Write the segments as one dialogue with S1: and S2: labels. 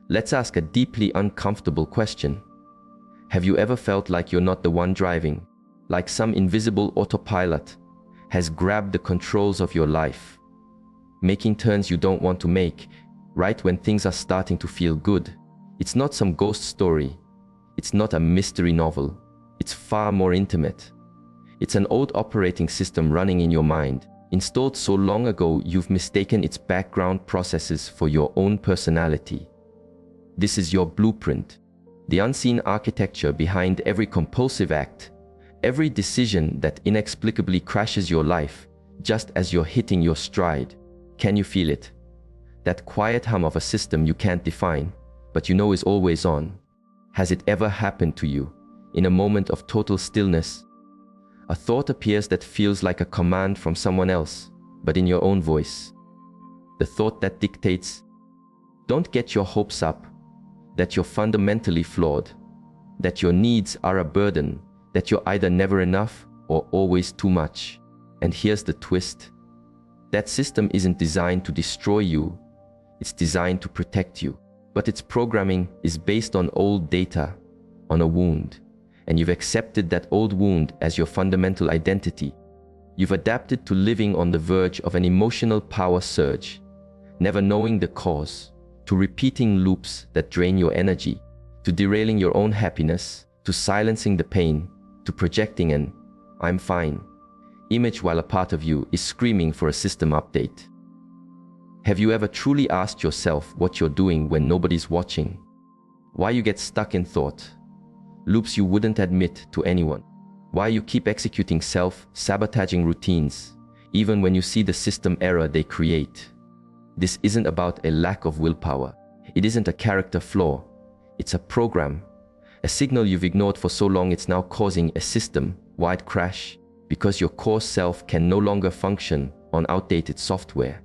S1: Let's ask a deeply uncomfortable question. Have you ever felt like you're not the one driving, like some invisible autopilot has grabbed the controls of your life, making turns you don't want to make, right when things are starting to feel good? It's not some ghost story. It's not a mystery novel. It's far more intimate. It's an old operating system running in your mind, installed so long ago you've mistaken its background processes for your own personality. This is your blueprint, the unseen architecture behind every compulsive act, every decision that inexplicably crashes your life just as you're hitting your stride. Can you feel it? That quiet hum of a system you can't define, but you know is always on. Has it ever happened to you, in a moment of total stillness? A thought appears that feels like a command from someone else, but in your own voice. The thought that dictates, don't get your hopes up, that you're fundamentally flawed, that your needs are a burden, that you're either never enough or always too much. And here's the twist. That system isn't designed to destroy you, it's designed to protect you. But its programming is based on old data, on a wound. And you've accepted that old wound as your fundamental identity. You've adapted to living on the verge of an emotional power surge, never knowing the cause, to repeating loops that drain your energy, to derailing your own happiness, to silencing the pain, to projecting an "I'm fine" image while a part of you is screaming for a system update. Have you ever truly asked yourself what you're doing when nobody's watching? Why you get stuck in thought? Loops you wouldn't admit to anyone. Why you keep executing self-sabotaging routines, even when you see the system error they create? This isn't about a lack of willpower. It isn't a character flaw. It's a program, a signal you've ignored for so long it's now causing a system-wide crash because your core self can no longer function on outdated software.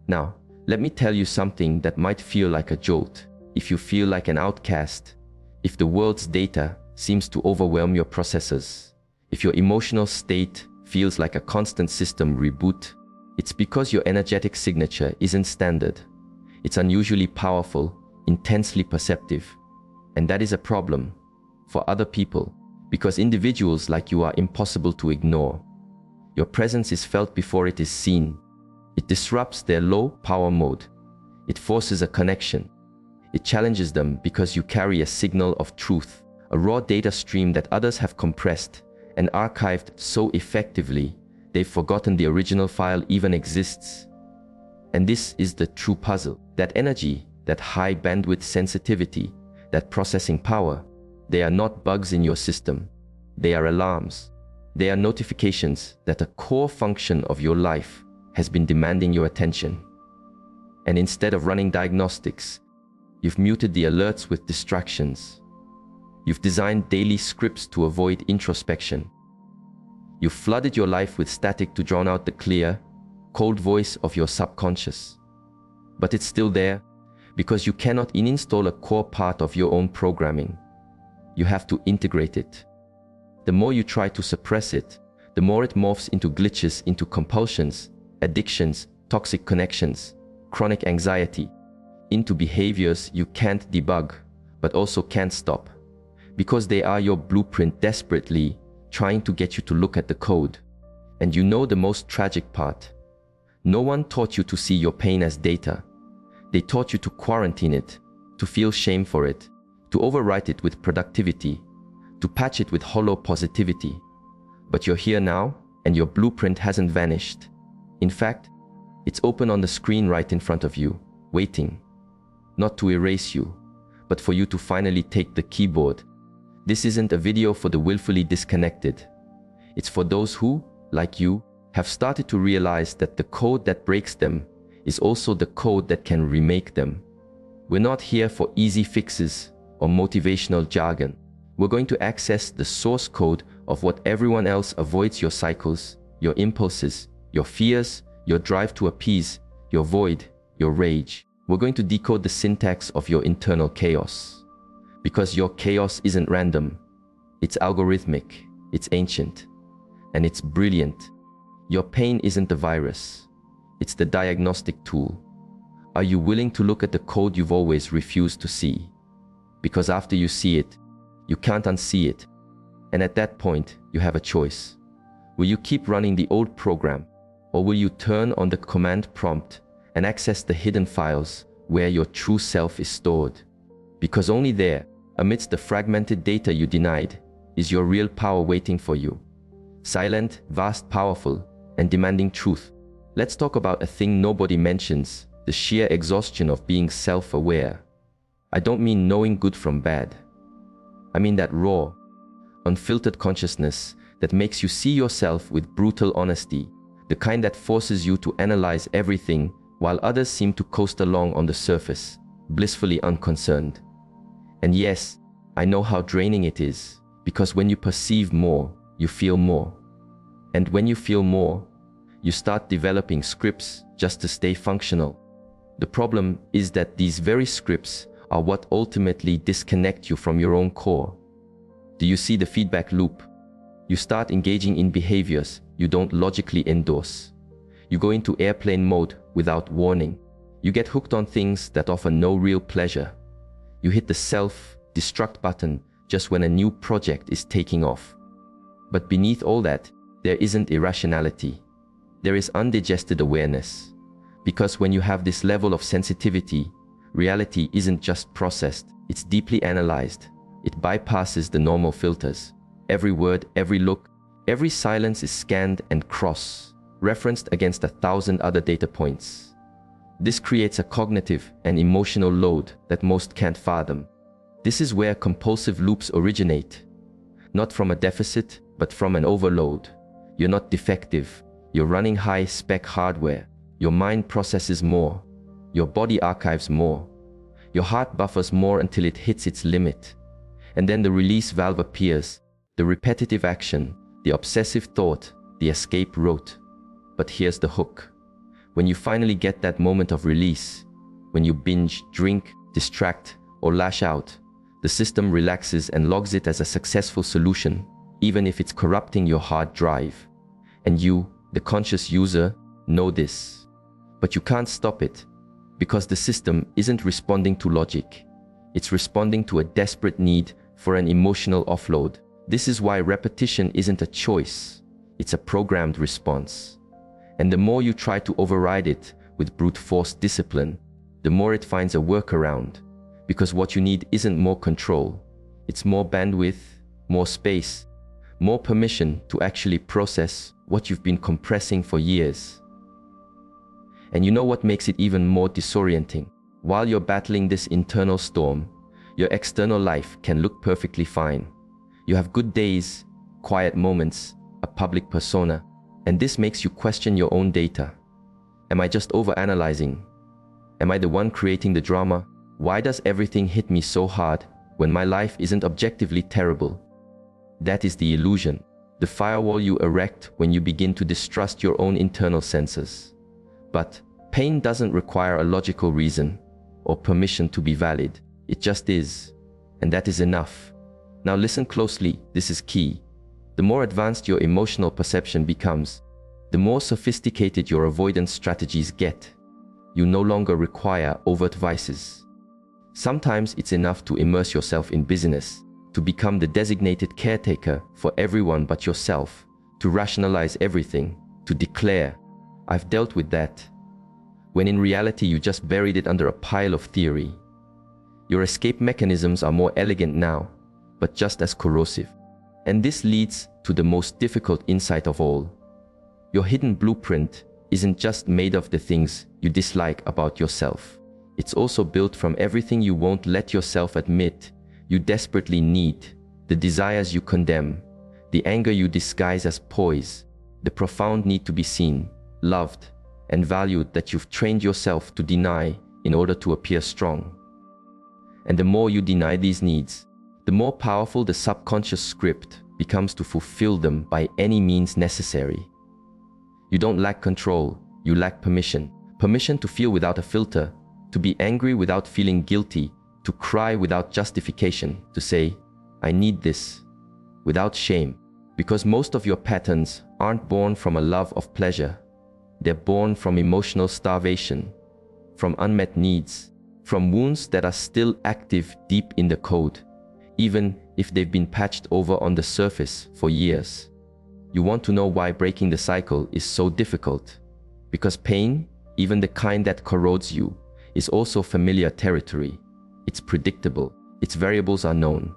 S1: Now, let me tell you something that might feel like a jolt. If you feel like an outcast, if the world's data seems to overwhelm your processors, if your emotional state feels like a constant system reboot, it's because your energetic signature isn't standard. It's unusually powerful, intensely perceptive. And that is a problem for other people, because individuals like you are impossible to ignore. Your presence is felt before it is seen. It disrupts their low power mode. It forces a connection. It challenges them because you carry a signal of truth, a raw data stream that others have compressed and archived so effectively they've forgotten the original file even exists. And this is the true puzzle. That energy, that high bandwidth sensitivity, that processing power, they are not bugs in your system. They are alarms. They are notifications that a core function of your life has been demanding your attention. And instead of running diagnostics, you've muted the alerts with distractions. You've designed daily scripts to avoid introspection. You've flooded your life with static to drown out the clear, cold voice of your subconscious. But it's still there because you cannot uninstall a core part of your own programming. You have to integrate it. The more you try to suppress it, the more it morphs into glitches, into compulsions, addictions, toxic connections, chronic anxiety, into behaviors you can't debug, but also can't stop, because they are your blueprint desperately trying to get you to look at the code. And you know the most tragic part? No one taught you to see your pain as data. They taught you to quarantine it, to feel shame for it, to overwrite it with productivity, to patch it with hollow positivity. But you're here now, and your blueprint hasn't vanished. In fact, it's open on the screen right in front of you, waiting. Not to erase you, but for you to finally take the keyboard. This isn't a video for the willfully disconnected. It's for those who, like you, have started to realize that the code that breaks them is also the code that can remake them. We're not here for easy fixes or motivational jargon. We're going to access the source code of what everyone else avoids: your cycles, your impulses, your fears, your drive to appease, your void, your rage. We're going to decode the syntax of your internal chaos. Because your chaos isn't random. It's algorithmic, it's ancient, and it's brilliant. Your pain isn't the virus. It's the diagnostic tool. Are you willing to look at the code you've always refused to see? Because after you see it, you can't unsee it. And at that point, you have a choice. Will you keep running the old program, or will you turn on the command prompt and access the hidden files where your true self is stored? Because only there, amidst the fragmented data you denied, is your real power waiting for you. Silent, vast, powerful, and demanding truth. Let's talk about a thing nobody mentions: the sheer exhaustion of being self-aware. I don't mean knowing good from bad. I mean that raw, unfiltered consciousness that makes you see yourself with brutal honesty, the kind that forces you to analyze everything while others seem to coast along on the surface, blissfully unconcerned. And yes, I know how draining it is, because when you perceive more, you feel more. And when you feel more, you start developing scripts just to stay functional. The problem is that these very scripts are what ultimately disconnect you from your own core. Do you see the feedback loop? You start engaging in behaviors you don't logically endorse. You go into airplane mode without warning. You get hooked on things that offer no real pleasure. You hit the self-destruct button just when a new project is taking off. But beneath all that, there isn't irrationality. There is undigested awareness. Because when you have this level of sensitivity, reality isn't just processed, it's deeply analyzed. It bypasses the normal filters. Every word, every look, every silence is scanned and cross-referenced against 1,000 other data points. This creates a cognitive and emotional load that most can't fathom. This is where compulsive loops originate. Not from a deficit, but from an overload. You're not defective. You're running high-spec hardware. Your mind processes more. Your body archives more. Your heart buffers more until it hits its limit. And then the release valve appears. The repetitive action, the obsessive thought, the escape route. But here's the hook. When you finally get that moment of release, when you binge, drink, distract, or lash out, the system relaxes and logs it as a successful solution, even if it's corrupting your hard drive. And you, the conscious user, know this. But you can't stop it, because the system isn't responding to logic. It's responding to a desperate need for an emotional offload. This is why repetition isn't a choice, it's a programmed response. And the more you try to override it with brute force discipline, the more it finds a workaround. Because what you need isn't more control, it's more bandwidth, more space, more permission to actually process what you've been compressing for years. And you know what makes it even more disorienting? While you're battling this internal storm, your external life can look perfectly fine. You have good days, quiet moments, a public persona, and this makes you question your own data. Am I just overanalyzing? Am I the one creating the drama? Why does everything hit me so hard when my life isn't objectively terrible? That is the illusion, the firewall you erect when you begin to distrust your own internal senses. But pain doesn't require a logical reason or permission to be valid. It just is, and that is enough. Now listen closely, this is key. The more advanced your emotional perception becomes, the more sophisticated your avoidance strategies get. You no longer require overt vices. Sometimes it's enough to immerse yourself in business, to become the designated caretaker for everyone but yourself, to rationalize everything, to declare, "I've dealt with that," when in reality you just buried it under a pile of theory. Your escape mechanisms are more elegant now, but just as corrosive. And this leads to the most difficult insight of all. Your hidden blueprint isn't just made of the things you dislike about yourself. It's also built from everything you won't let yourself admit you desperately need, the desires you condemn, the anger you disguise as poise, the profound need to be seen, loved, and valued that you've trained yourself to deny in order to appear strong. And the more you deny these needs, the more powerful the subconscious script becomes to fulfill them by any means necessary. You don't lack control, you lack permission. Permission to feel without a filter, to be angry without feeling guilty, to cry without justification, to say, "I need this," without shame. Because most of your patterns aren't born from a love of pleasure. They're born from emotional starvation, from unmet needs, from wounds that are still active deep in the code, even if they've been patched over on the surface for years. You want to know why breaking the cycle is so difficult? Because pain, even the kind that corrodes you, is also familiar territory. It's predictable, its variables are known.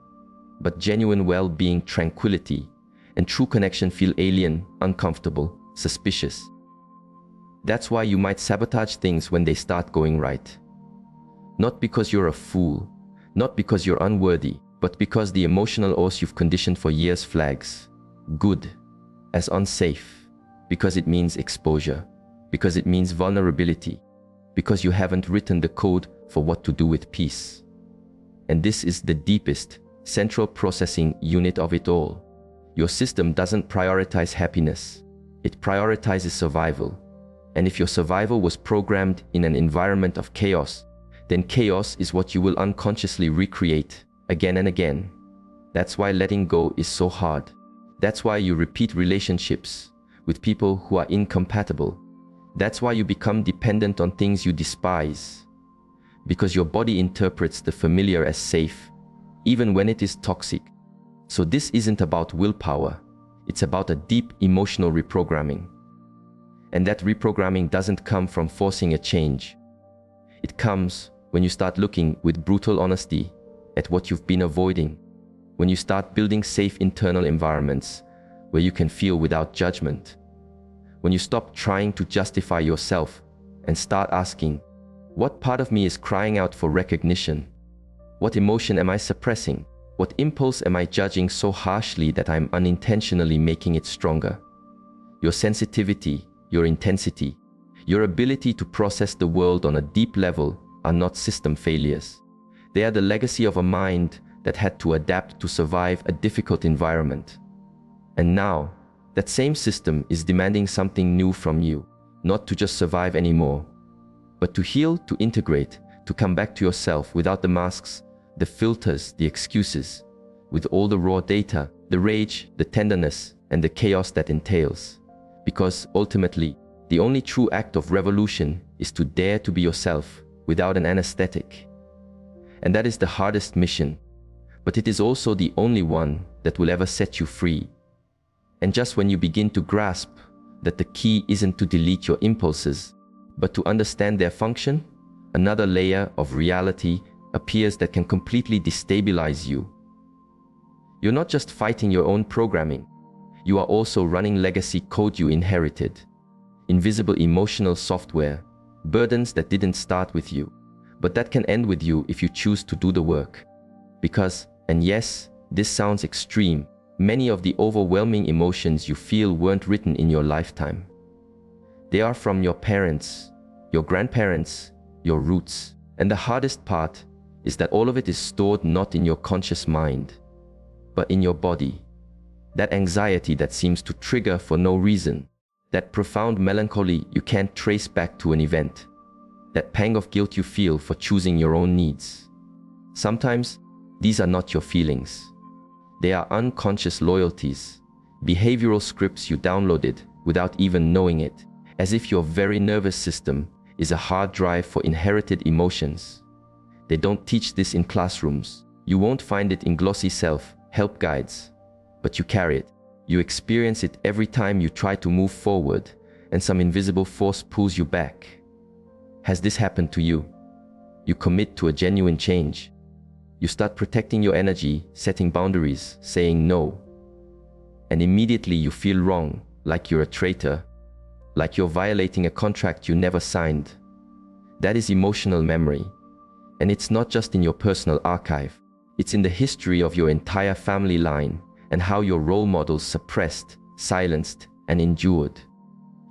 S1: But genuine well-being, tranquility, and true connection feel alien, uncomfortable, suspicious. That's why you might sabotage things when they start going right. Not because you're a fool, not because you're unworthy, but because the emotional oaths you've conditioned for years flags good as unsafe, because it means exposure, because it means vulnerability, because you haven't written the code for what to do with peace. And this is the deepest, central processing unit of it all. Your system doesn't prioritize happiness, it prioritizes survival. And if your survival was programmed in an environment of chaos, then chaos is what you will unconsciously recreate again and again. That's why letting go is so hard. That's why you repeat relationships with people who are incompatible. That's why you become dependent on things you despise. Because your body interprets the familiar as safe, even when it is toxic. So this isn't about willpower. It's about a deep emotional reprogramming. And that reprogramming doesn't come from forcing a change. It comes when you start looking with brutal honesty at what you've been avoiding. When you start building safe internal environments where you can feel without judgment. When you stop trying to justify yourself and start asking, what part of me is crying out for recognition? What emotion am I suppressing? What impulse am I judging so harshly that I'm unintentionally making it stronger? Your sensitivity, your intensity, your ability to process the world on a deep level are not system failures. They are the legacy of a mind that had to adapt to survive a difficult environment. And now, that same system is demanding something new from you, not to just survive anymore, but to heal, to integrate, to come back to yourself without the masks, the filters, the excuses, with all the raw data, the rage, the tenderness, and the chaos that entails. Because ultimately, the only true act of revolution is to dare to be yourself without an anesthetic. And that is the hardest mission, but it is also the only one that will ever set you free. And just when you begin to grasp that the key isn't to delete your impulses, but to understand their function, another layer of reality appears that can completely destabilize you. You're not just fighting your own programming, you are also running legacy code you inherited. Invisible emotional software, burdens that didn't start with you, but that can end with you if you choose to do the work. Because, and yes, this sounds extreme, many of the overwhelming emotions you feel weren't written in your lifetime. They are from your parents, your grandparents, your roots. And the hardest part is that all of it is stored not in your conscious mind, but in your body. That anxiety that seems to trigger for no reason, that profound melancholy you can't trace back to an event, that pang of guilt you feel for choosing your own needs. Sometimes, these are not your feelings. They are unconscious loyalties, behavioral scripts you downloaded without even knowing it, as if your very nervous system is a hard drive for inherited emotions. They don't teach this in classrooms. You won't find it in glossy self-help guides, but you carry it. You experience it every time you try to move forward and some invisible force pulls you back. Has this happened to you? You commit to a genuine change. You start protecting your energy, setting boundaries, saying no. And immediately you feel wrong, like you're a traitor, like you're violating a contract you never signed. That is emotional memory. And it's not just in your personal archive. It's in the history of your entire family line and how your role models suppressed, silenced, and endured.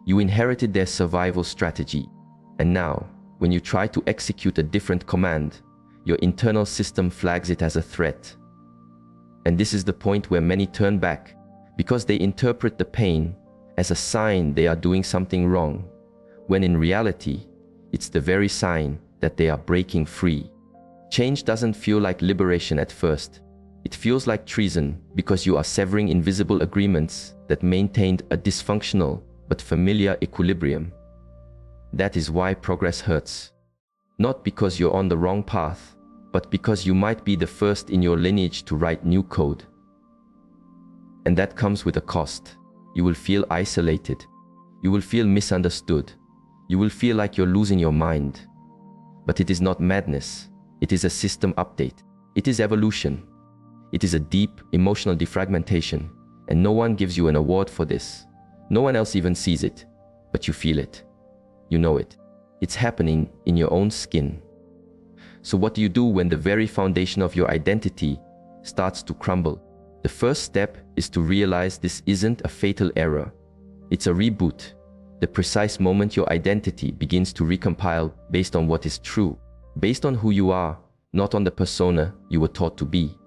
S1: You inherited their survival strategy. And now, when you try to execute a different command, your internal system flags it as a threat. And this is the point where many turn back, because they interpret the pain as a sign they are doing something wrong, when in reality, it's the very sign that they are breaking free. Change doesn't feel like liberation at first. It feels like treason because you are severing invisible agreements that maintained a dysfunctional but familiar equilibrium. That is why progress hurts. Not because you're on the wrong path, but because you might be the first in your lineage to write new code. And that comes with a cost. You will feel isolated. You will feel misunderstood. You will feel like you're losing your mind. But it is not madness. It is a system update. It is evolution. It is a deep, emotional defragmentation, and no one gives you an award for this. No one else even sees it, but you feel it. You know it. It's happening in your own skin. So what do you do when the very foundation of your identity starts to crumble? The first step is to realize this isn't a fatal error. It's a reboot. The precise moment your identity begins to recompile based on what is true, based on who you are, not on the persona you were taught to be.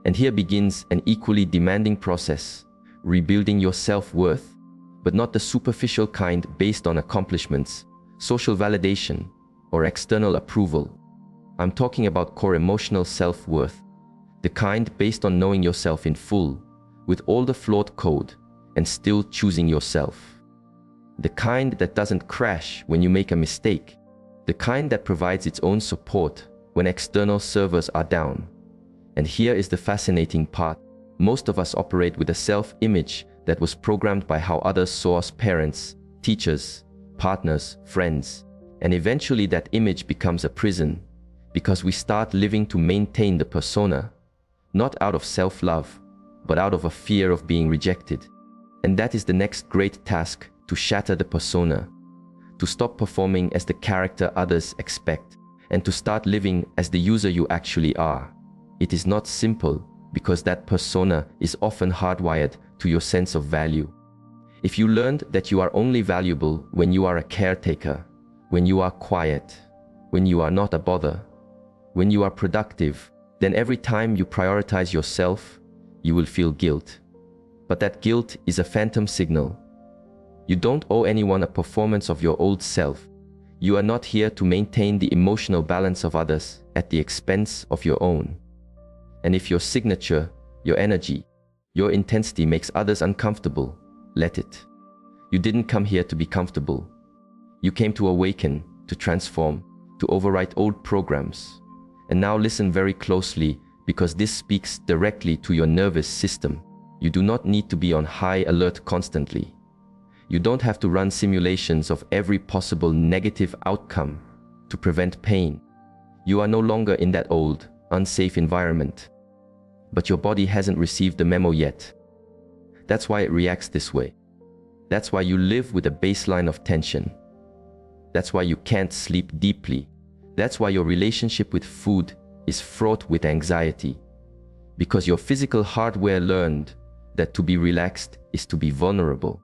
S1: And here begins an equally demanding process, rebuilding your self-worth, but not the superficial kind based on accomplishments, social validation, or external approval. I'm talking about core emotional self-worth, the kind based on knowing yourself in full, with all the flawed code, and still choosing yourself. The kind that doesn't crash when you make a mistake, the kind that provides its own support when external servers are down. And here is the fascinating part. Most of us operate with a self-image that was programmed by how others saw us: parents, teachers, partners, friends. And eventually that image becomes a prison, because we start living to maintain the persona, not out of self-love, but out of a fear of being rejected. And that is the next great task: to shatter the persona, to stop performing as the character others expect, and to start living as the user you actually are. It is not simple, because that persona is often hardwired to your sense of value. If you learned that you are only valuable when you are a caretaker, when you are quiet, when you are not a bother, when you are productive, then every time you prioritize yourself, you will feel guilt. But that guilt is a phantom signal. You don't owe anyone a performance of your old self. You are not here to maintain the emotional balance of others at the expense of your own. And if your signature, your energy, your intensity makes others uncomfortable, let it. You didn't come here to be comfortable. You came to awaken, to transform, to overwrite old programs. And now listen very closely, because this speaks directly to your nervous system. You do not need to be on high alert constantly. You don't have to run simulations of every possible negative outcome to prevent pain. You are no longer in that old, unsafe environment. But your body hasn't received the memo yet. That's why it reacts this way. That's why you live with a baseline of tension. That's why you can't sleep deeply. That's why your relationship with food is fraught with anxiety. Because your physical hardware learned that to be relaxed is to be vulnerable.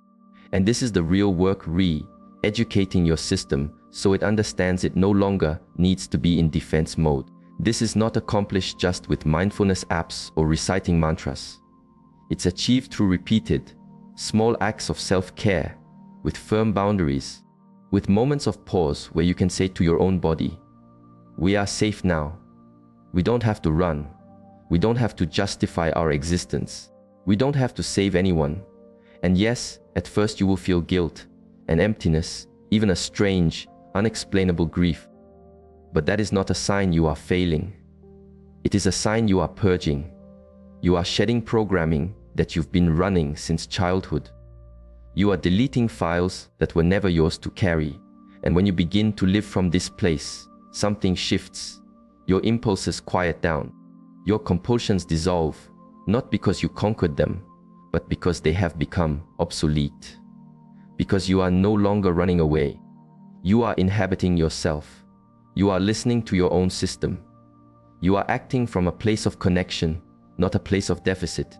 S1: And this is the real work: re-educating your system so it understands it no longer needs to be in defense mode. This is not accomplished just with mindfulness apps or reciting mantras. It's achieved through repeated, small acts of self-care, with firm boundaries, with moments of pause where you can say to your own body, "We are safe now." We don't have to run. We don't have to justify our existence. We don't have to save anyone. And yes, at first you will feel guilt, and emptiness, even a strange, unexplainable grief. But that is not a sign you are failing. It is a sign you are purging. You are shedding programming that you've been running since childhood. You are deleting files that were never yours to carry. And when you begin to live from this place, something shifts. Your impulses quiet down. Your compulsions dissolve, not because you conquered them, but because they have become obsolete. Because you are no longer running away. You are inhabiting yourself. You are listening to your own system. You are acting from a place of connection, not a place of deficit.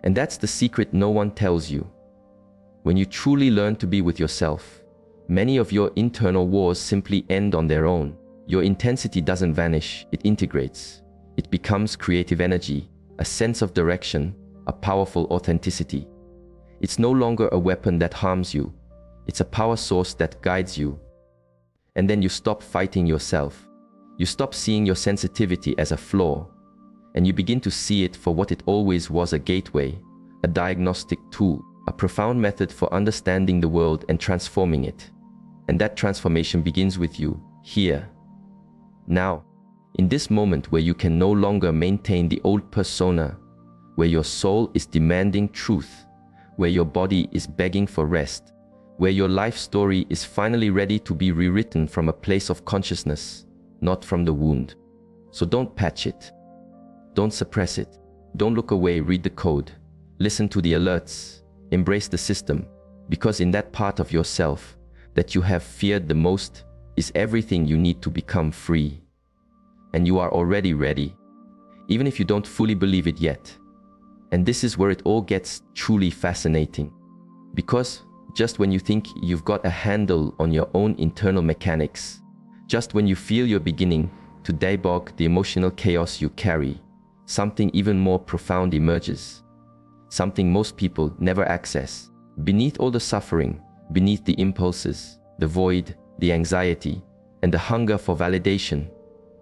S1: And that's the secret no one tells you. When you truly learn to be with yourself, many of your internal wars simply end on their own. Your intensity doesn't vanish, it integrates. It becomes creative energy, a sense of direction, a powerful authenticity. It's no longer a weapon that harms you. It's a power source that guides you. And then you stop fighting yourself. You stop seeing your sensitivity as a flaw, and you begin to see it for what it always was: a gateway, a diagnostic tool, a profound method for understanding the world and transforming it. And that transformation begins with you, here, Now, in this moment where you can no longer maintain the old persona, where your soul is demanding truth, where your body is begging for rest, where your life story is finally ready to be rewritten from a place of consciousness, not from the wound. So don't patch it. Don't suppress it. Don't look away, read the code. Listen to the alerts. Embrace the system, because in that part of yourself that you have feared the most is everything you need to become free. And you are already ready, even if you don't fully believe it yet. And this is where it all gets truly fascinating. Because just when you think you've got a handle on your own internal mechanics, just when you feel you're beginning to debug the emotional chaos you carry, something even more profound emerges. Something most people never access. Beneath all the suffering, beneath the impulses, the void, the anxiety, and the hunger for validation,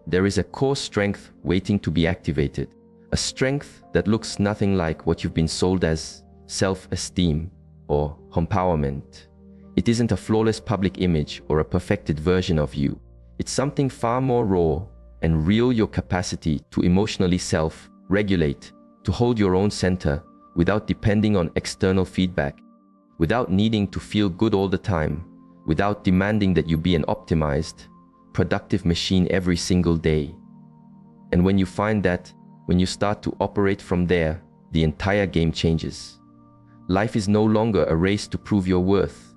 S1: there is a core strength waiting to be activated. A strength that looks nothing like what you've been sold as self-esteem or empowerment. It isn't a flawless public image or a perfected version of you. It's something far more raw and real, your capacity to emotionally self-regulate, to hold your own center without depending on external feedback, without needing to feel good all the time, without demanding that you be an optimized, productive machine every single day. And when you find that, when you start to operate from there, the entire game changes. Life is no longer a race to prove your worth.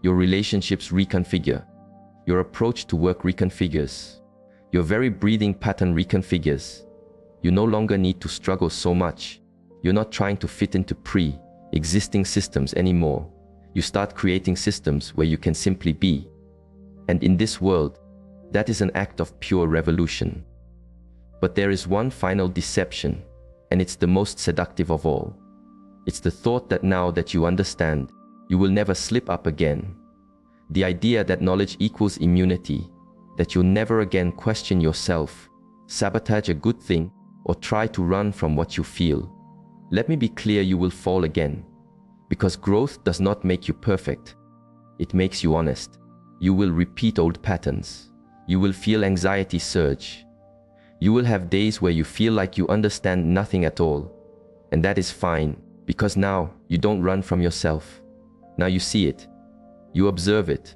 S1: Your relationships reconfigure. Your approach to work reconfigures. Your very breathing pattern reconfigures. You no longer need to struggle so much. You're not trying to fit into pre-existing systems anymore. You start creating systems where you can simply be. And in this world, that is an act of pure revolution. But there is one final deception, and it's the most seductive of all. It's the thought that now that you understand, you will never slip up again. The idea that knowledge equals immunity, that you'll never again question yourself, sabotage a good thing, or try to run from what you feel. Let me be clear, you will fall again. Because growth does not make you perfect. It makes you honest. You will repeat old patterns. You will feel anxiety surge. You will have days where you feel like you understand nothing at all. And that is fine, because now you don't run from yourself. Now you see it. You observe it.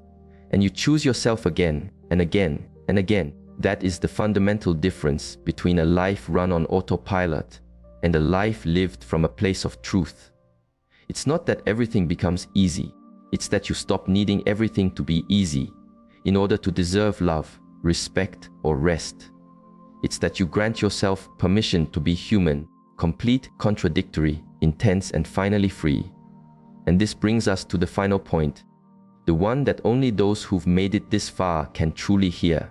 S1: And you choose yourself again and again and again. That is the fundamental difference between a life run on autopilot and a life lived from a place of truth. It's not that everything becomes easy. It's that you stop needing everything to be easy in order to deserve love, respect, or rest. It's that you grant yourself permission to be human, complete, contradictory, intense, and finally free. And this brings us to the final point, the one that only those who've made it this far can truly hear.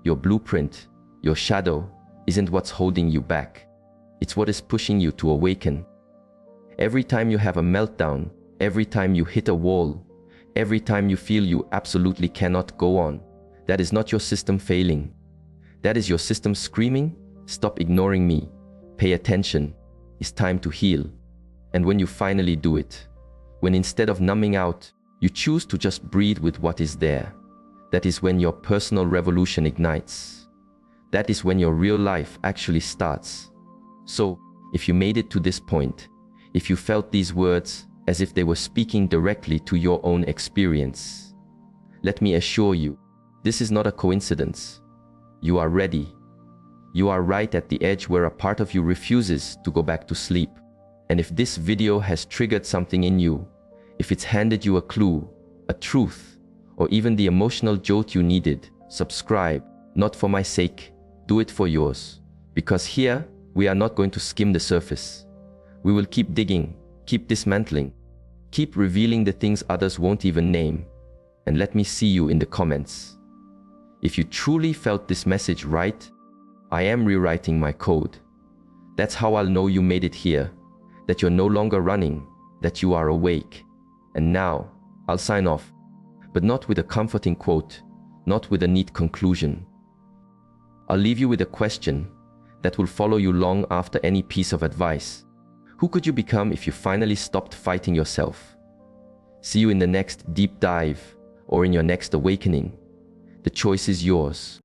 S1: Your blueprint, your shadow, isn't what's holding you back. It's what is pushing you to awaken. Every time you have a meltdown, every time you hit a wall, every time you feel you absolutely cannot go on, that is not your system failing. That is your system screaming, stop ignoring me, pay attention, it's time to heal. And when you finally do it, when instead of numbing out, you choose to just breathe with what is there, that is when your personal revolution ignites. That is when your real life actually starts. So, if you made it to this point, if you felt these words as if they were speaking directly to your own experience, let me assure you, this is not a coincidence. You are ready. You are right at the edge where a part of you refuses to go back to sleep. And if this video has triggered something in you, if it's handed you a clue, a truth, or even the emotional jolt you needed, subscribe, not for my sake, do it for yours. Because here, we are not going to skim the surface. We will keep digging, keep dismantling, keep revealing the things others won't even name. And let me see you in the comments. If you truly felt this message right, I am rewriting my code. That's how I'll know you made it here, that you're no longer running, that you are awake. And now, I'll sign off, but not with a comforting quote, not with a neat conclusion. I'll leave you with a question that will follow you long after any piece of advice. Who could you become if you finally stopped fighting yourself? See you in the next deep dive or in your next awakening. The choice is yours.